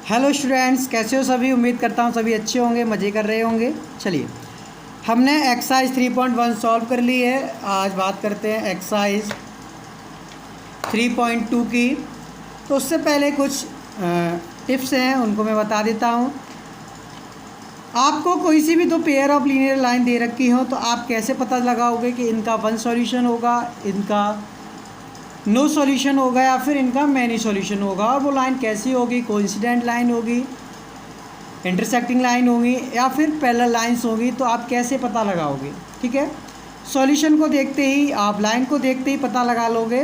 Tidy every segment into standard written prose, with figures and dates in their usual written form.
Hello students, कैसे हो सभी। उम्मीद करता हूँ सभी अच्छे होंगे, मज़े कर रहे होंगे। चलिए, हमने एक्सरसाइज 3.1 सॉल्व कर ली है। आज बात करते हैं एक्सरसाइज 3.2 की। तो उससे पहले कुछ टिप्स हैं, उनको मैं बता देता हूँ। आपको कोई सी भी दो पेयर ऑफ लीनियर लाइन दे रखी हो तो आप कैसे पता लगाओगे कि इनका वन सॉल्यूशन होगा, इनका नो सॉल्यूशन होगा या फिर इनका मैनी सॉल्यूशन होगा। और वो लाइन कैसी होगी, कोइंसिडेंट लाइन होगी, इंटरसेक्टिंग लाइन होगी या फिर पैरेलल लाइंस होगी। तो आप कैसे पता लगाओगे, ठीक है। सॉल्यूशन को देखते ही, आप लाइन को देखते ही पता लगा लोगे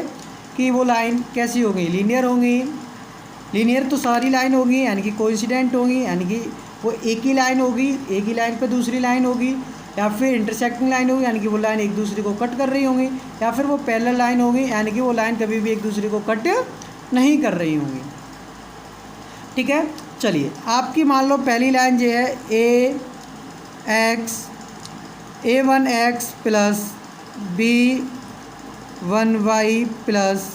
कि वो लाइन कैसी होगी, लीनियर होंगी। लीनियर तो सारी लाइन होगी, यानी कि कोइंसिडेंट होगी, यानी कि वो एक ही लाइन होगी, एक ही लाइन पे दूसरी लाइन होगी। या फिर इंटरसेक्टिंग लाइन होगी, यानी कि वो लाइन एक दूसरे को कट कर रही होंगी। या फिर वो पैरेलल लाइन होगी, यानी कि वो लाइन कभी भी एक दूसरे को कट नहीं कर रही होंगी, ठीक है। चलिए, आपकी मान लो पहली लाइन जो है a1x plus b1y plus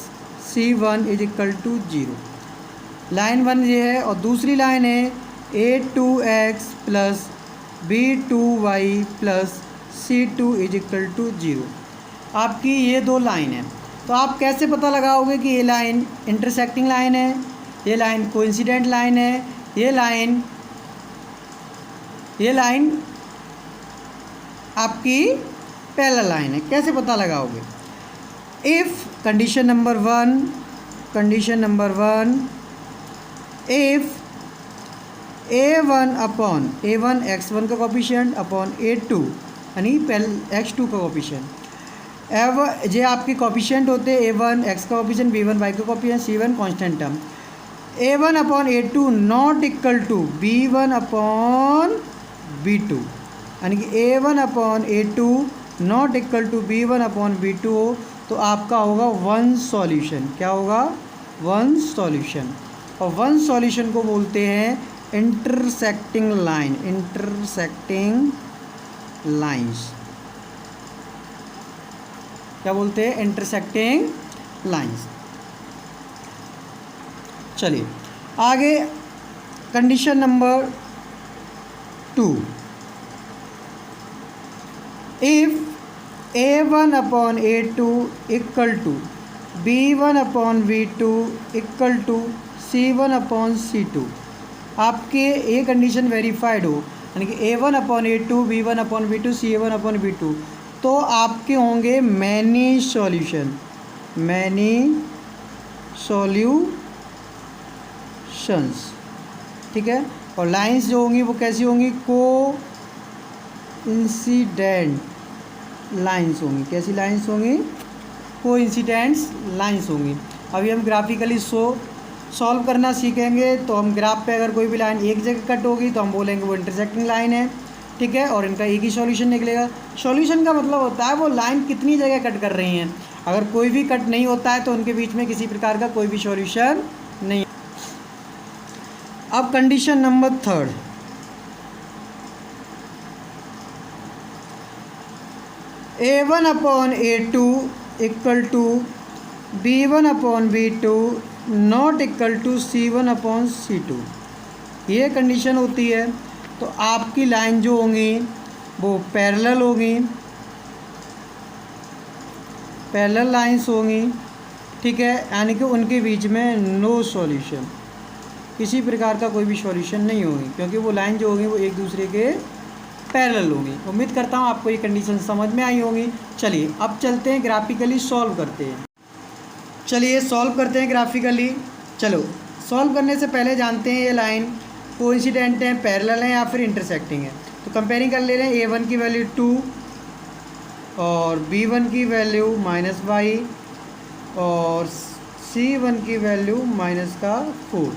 c1 is equal to 0, line 1 ये है। और दूसरी लाइन है a2x plus b2y plus c2 is equal to 0। आपकी ये दो लाइन है। तो आप कैसे पता लगाओगे कि ये लाइन इंटरसेक्टिंग लाइन है, ये लाइन कोइंसिडेंट लाइन है, ये लाइन आपकी पैरेलल लाइन है। कैसे पता लगाओगे? If condition number one, if a1 upon a1 x1 का कोफिशिएंट अपॉन a2 यानी x2 का कोफिशिएंट, ये आपके कोफिशिएंट होते हैं। a1 x का कोफिशिएंट, b1 y का coefficient, c1 constant term. a1 upon a2 not equal to b1 upon b2, यानी कि a1 upon a2 not equal to b1 upon b2 हो तो आपका होगा वन सॉल्यूशन। क्या होगा? One solution. और वन सॉल्यूशन को बोलते हैं इंटरसेक्टिंग लाइन, इंटरसेक्टिंग लाइंस। क्या बोलते हैं? Intersecting lines. चलिए आगे, condition number 2, if a1 upon a2 equal to b1 upon b2 equal to c1 upon c2, आपके ये कंडीशन वेरीफाइड हो, यानी कि a1 upon a2, b1 upon b2, c1 upon b2, तो आपके होंगे मैनी सॉल्यूशंस, ठीक है। और लाइंस जो होंगी वो कैसी होंगी? कोइंसिडेंट लाइंस होंगी। कैसी लाइंस होंगी? कोइंसिडेंट्स लाइंस होंगी। अभी हम ग्राफिकली सॉल्व करना सीखेंगे। तो हम ग्राफ पे अगर कोई भी लाइन एक जगह कट होगी तो हम बोलेंगे वो इंटरसेक्टिंग लाइन है, ठीक है। और इनका एक ही सॉल्यूशन निकलेगा। सॉल्यूशन का मतलब होता है वो लाइन कितनी जगह कट कर रही हैं। अगर कोई भी कट नहीं होता है तो उनके बीच में किसी प्रकार का कोई भी सॉल्यूशन नहीं। अब condition number 3, a1 upon a2 equal to b1 upon b2 not equal to c1 upon c2, ये कंडीशन होती है। तो आपकी लाइन जो होंगी वो पैरेलल होंगी, पैरेलल लाइंस होंगी, ठीक है। यानी कि उनके बीच में नो सॉल्यूशन, किसी प्रकार का कोई भी सॉल्यूशन नहीं होगी, क्योंकि वो लाइन जो होगी वो एक दूसरे के पैरेलल होगी। उम्मीद करता हूँ आपको ये कंडीशन समझ में आई होगी। चलिए अब चलते हैं ग्राफिकली सॉल्व करते हैं। चलिए सॉल्व करते हैं ग्राफिकली। चलो, सॉल्व करने से पहले जानते हैं ये लाइन कोइंसिडेंट है, पैरेलल है या फिर इंटरसेक्टिंग है। तो कंपेयरिंग कर ले रहे हैं। a1 की वैल्यू 2 और b1 की वैल्यू -y और c1 की वैल्यू -4।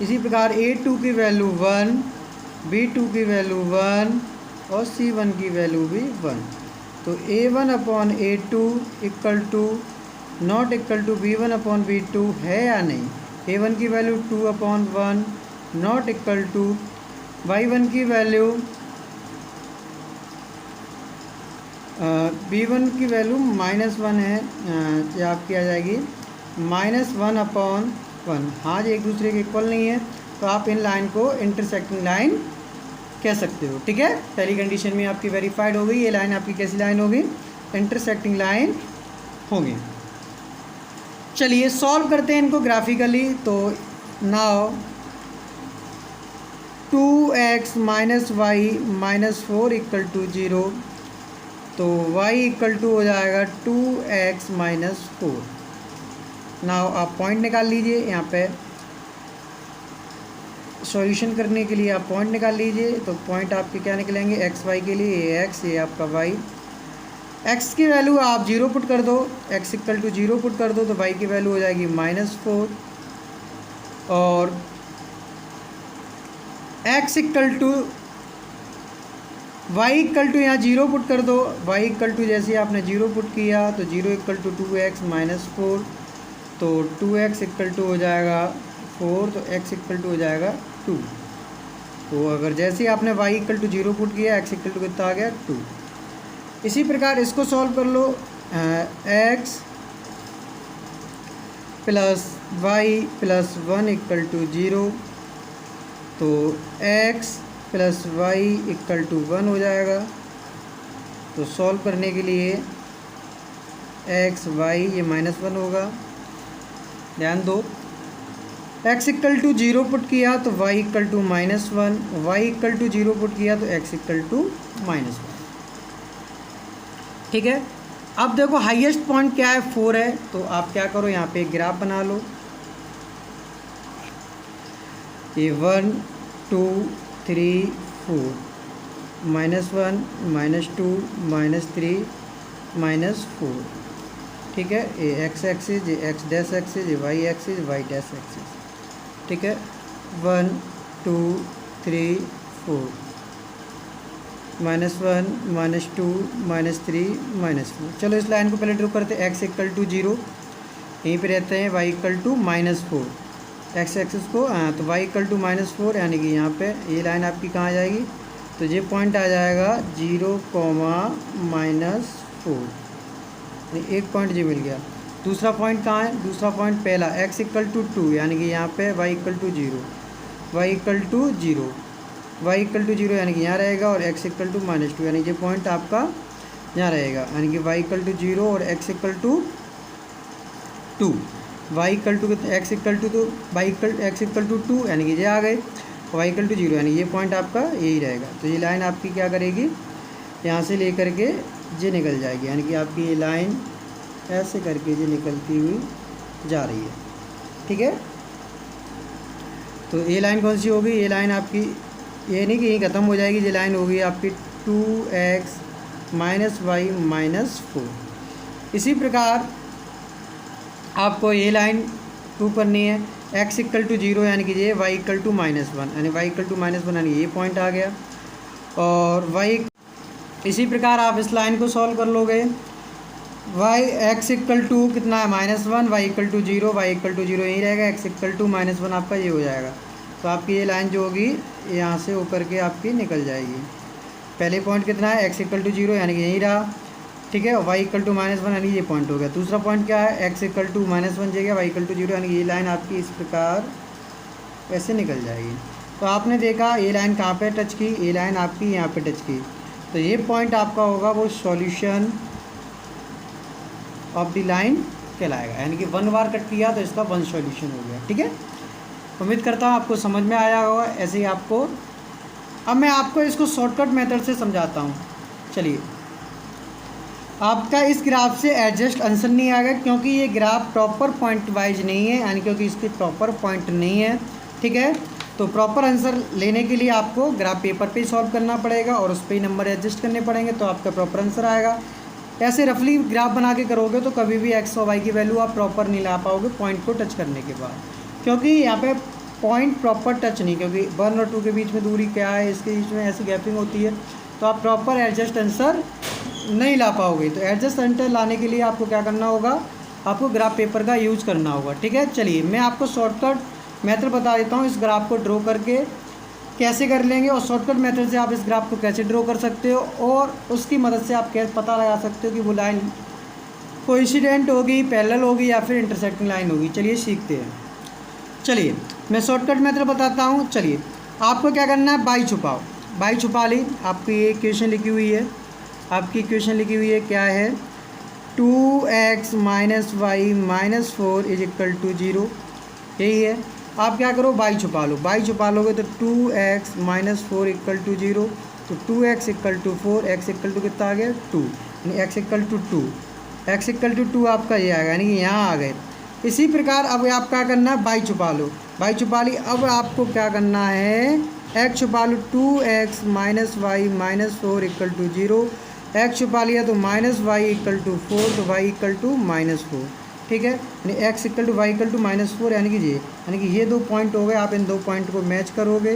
इसी प्रकार a2 की वैल्यू 1, b2 की वैल्यू 1 और c1 की वैल्यू भी 1। तो a1 upon a2 equal to not equal to b1 upon b2 है या नहीं? a1 की value 2 upon 1 not equal to y1 की वैल्यू b1 की वैल्यू -1 है, ये आपकी आ जाएगी -1 अपॉन 1। हाँ, ये एक दूसरे के इक्वल नहीं है, तो आप इन लाइन को इंटरसेक्टिंग लाइन कह सकते हो। ठीक है, पहली कंडीशन में आपकी वेरीफाइड हो गई। ये लाइन आपकी कैसी लाइन होगी? इंटरसेक्टिंग लाइन होगी। चलिए सॉल्व करते हैं इनको ग्राफिकली। तो now 2x minus y minus 4 equal to 0, तो y इक्वल टू हो जाएगा 2x माइनस 4। नाउ आप पॉइंट निकाल लीजिए। यहाँ पे सॉल्यूशन करने के लिए आप पॉइंट निकाल लीजिए। तो पॉइंट आपके क्या निकलेंगे? एक्स वाई के लिए ये एक्स, ये आपका वाई। एक्स की वैल्यू आप 0 पुट कर दो, एक्स इक्वल टू 0 पुट कर दो, तो वाई की वैल्यू हो जाएगी -4। और x equal to y equal to यहाँ 0 पुट कर दो, वाई इक्वल टू जैसे आपने 0 पुट किया तो 0 इक्वल टू 2x माइनस 4, तो 2x इक्वल टू हो जाएगा 4, तो x इक्वल टू हो जाएगा 2। तो अगर जैसे आपने y इक्वल टू 0 पुट किया, x इक्वल टू कितना आ गया? 2। इसी प्रकार इसको सॉल्व कर लो। x plus y plus 1 equal to 0, तो x plus y equal to 1 हो जाएगा। तो सॉल्व करने के लिए x y ये -1 होगा। ध्यान दो, x इक्वल टू 0 पुट किया तो y equal to -1, y equal to 0 put किया तो x इक्वल टू -1। ठीक है, अब देखो हाईएस्ट पॉइंट क्या है? 4 है। तो आप क्या करो, यहाँ पे एक ग्राफ बना लो। ये 1 2 3 4, -1 -2 -3 -4। ठीक है, ये एक्स एक्सिस, ये एक्स डैश एक्सिस, ये y axis, y dash axis. ठीक है, 1 2 3 4, -1 -2 -3 -4। चलो इस लाइन को पहले ड्रॉ करते हैं। एक्स इक्वल टू 0 यहीं पे रहते हैं, y equal to -4, x axis को तो वाई इक्वल टू -4, यानी कि यहाँ पे ये लाइन आपकी कहाँ आ जाएगी? तो ये पॉइंट आ जाएगा 0, -4, एक पॉइंट जी मिल गया। दूसरा पॉइंट कहाँ है? दूसरा पॉइंट पहला x इक्वल टू 2, यानी कि यहाँ पे y equal to 0, y equal to 0, y equal to 0 यानी कि यहाँ रहेगा, और x इक्वल टू -2, यानी ये पॉइंट आपका यहाँ रहेगा, यानी कि y इक्वल टू 0 और x equal to 2, y equal to x equal to 2, x equal to 2, यानी कि ये आ गए, y इक्वल टू 0, यानी ये पॉइंट आपका यही रहेगा। तो ये लाइन आपकी क्या करेगी? यहाँ से लेकर के ये निकल जाएगी, यानी कि आपकी ये लाइन ऐसे करके ये निकलती हुई जा रही है। ठीक है, तो ये लाइन कौन सी होगी? ये लाइन आपकी ये नहीं कि यहीं ख़त्म हो जाएगी, ये लाइन होगी आपकी 2x माइनस वाई माइनस 4। इसी प्रकार आपको ये लाइन प्रूव करनी है। x इक्वल टू 0, यानी कि ये y इक्वल टू -1, यानी y इक्वल टू -1, यानी ये पॉइंट आ गया। और y इसी प्रकार आप इस लाइन को सॉल्व कर लोगे। x इक्वल टू कितना है? -1, y equal to 0, y equal to 0 यहीं रहेगा, x इक्वल टू -1 आपका ये हो जाएगा। तो आपकी ये लाइन जो होगी यहाँ से होकर के आपकी निकल जाएगी। पहले पॉइंट कितना है? x इक्वल टू 0, यानी कि यहीं रहा। ठीक है, y इक्वल टू -1, यानी ये पॉइंट हो गया। दूसरा पॉइंट क्या है? x इक्वल टू -1 जगह y इक्वल टू 0, यानी ये लाइन आपकी इस प्रकार ऐसे निकल जाएगी। तो आपने देखा ये लाइन कहाँ पे टच की? ये लाइन आपकी यहाँ पे टच की। तो ये पॉइंट आपका होगा वो सॉल्यूशन ऑफ द लाइन कहलाएगा, यानी कि 1 बार कट किया तो इसका 1 सॉल्यूशन हो गया। ठीक है, उम्मीद करता हूँ आपको समझ में आया होगा। ऐसे ही आपको अब मैं आपको इसको शॉर्टकट मेथड से समझाता हूँ। चलिए, आपका इस ग्राफ से एडजस्ट आंसर नहीं आएगा, क्योंकि ये ग्राफ प्रॉपर पॉइंट वाइज नहीं है, यानी क्योंकि इसके प्रॉपर पॉइंट नहीं है। ठीक है, तो प्रॉपर आंसर लेने के लिए आपको ग्राफ पेपर पे सॉल्व करना पड़ेगा और उस पर ही नंबर एडजस्ट करने पड़ेंगे, तो आपका प्रॉपर आंसर आएगा। ऐसे रफली ग्राफ बना के करोगे तो कभी भी एक्स और वाई की वैल्यू आप प्रॉपर नहीं ला पाओगे पॉइंट को टच करने के बाद, क्योंकि यहाँ पे पॉइंट प्रॉपर टच नहीं, क्योंकि 1 और 2 के बीच में दूरी क्या है, इसके बीच में ऐसी गैपिंग होती है, तो आप प्रॉपर एडजस्ट आंसर नहीं ला पाओगे। तो एडजस्ट आंसर लाने के लिए आपको क्या करना होगा? आपको ग्राफ पेपर का यूज़ करना होगा। ठीक है, चलिए मैं आपको शॉर्टकट मेथड बता देता हूँ। इस ग्राफ को ड्रॉ करके कैसे कर लेंगे और शॉर्टकट मेथड से आप इस ग्राफ को कैसे ड्रॉ कर सकते हो, और उसकी मदद से आप कैसे पता लगा सकते हो कि वो लाइन कोइंसिडेंट होगी, पैरेलल होगी या फिर इंटरसेक्टिंग लाइन होगी। चलिए सीखते हैं। चलिए मैं शॉर्टकट मेथड बताता हूँ। चलिए आपको क्या करना है, बाई छुपाओ, बाई छुपा ली। आपकी ये इक्वेशन लिखी हुई है, आपकी इक्वेशन लिखी हुई है क्या है, 2x minus y minus 4 is equal to 0, यही है। आप क्या करो, बाई छुपा लो, बाई छुपा लोगे तो 2x माइनस 4 इक्वल टू 0, तो 2x equal to 4, x equal to कितना आ गया 2, यानी x equal to 2, x equal to 2 आपका ये आएगा, यानी कि यहाँ आ गए। इसी प्रकार अब आप क्या करना है, बाई छुपा लो, बाई छुपा ली। अब आपको क्या करना है, x छुपा लो, 2x minus y minus 4 equal to 0, x छुपा लिया तो माइनस वाई इक्वल टू 4, तो y इक्वल टू माइनस 4, ठीक है। यानी x equal to y equal to minus 4, यानी कि ये 2 पॉइंट हो गए। आप इन 2 पॉइंट को मैच करोगे,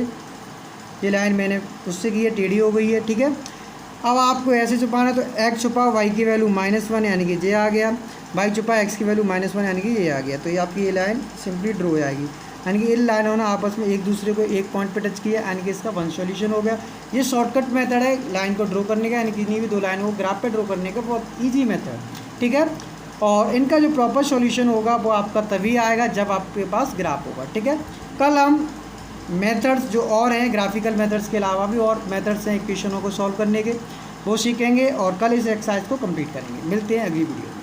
ये लाइन मैंने उससे की है, टेढ़ी हो गई है, ठीक है। अब आपको ऐसे छुपाना, तो x छुपा y की वैल्यू -1 यानी कि ये आ गया, y छुपा x की वैल्यू -1 यानी कि ये आ गया, तो ये आपकी ये लाइन सिंपली ड्रॉ हो जाएगी। यानी कि इन लाइनों ने आपस में एक दूसरे को एक पॉइंट पे टच किया, यानी कि इसका वन सॉल्यूशन हो गया। ये शॉर्टकट मेथड है लाइन को ड्रॉ करने का, यानी किसी भी 2 लाइनों को ग्राफ पे ड्रॉ करने का बहुत ईजी मेथड, ठीक है। और इनका जो प्रॉपर सॉल्यूशन होगा वो आपका तभी आएगा जब आपके पास ग्राफ होगा, ठीक है। कल हम मेथड्स जो और हैं ग्राफिकल मेथड्स के अलावा भी और मेथड्स हैं इक्वेशनों को सॉल्व करने के, वो सीखेंगे और कल इस एक्सरसाइज को कंप्लीट करेंगे। मिलते हैं अगली वीडियो।